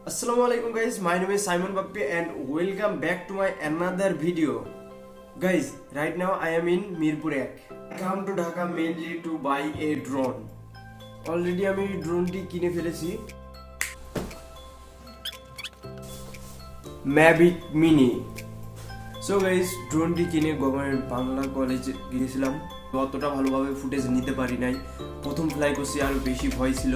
Assalamualaikum guys, my name is Saimon Bappy and welcome back to my another video. Guys, right now I am in Mirpur 1. I come to Dhaka mainly to buy a drone. Already আমি ড্রোনটি কিনে ফেলেছি Mavic Mini. So guys, ড্রোনটি কিনে government Bangla কলেজে গিয়েছিলাম। অতটা ভালোভাবে footage নিতে পারি নাই। প্রথম ফ্লাই করছি আর বেশি ভয় ছিল।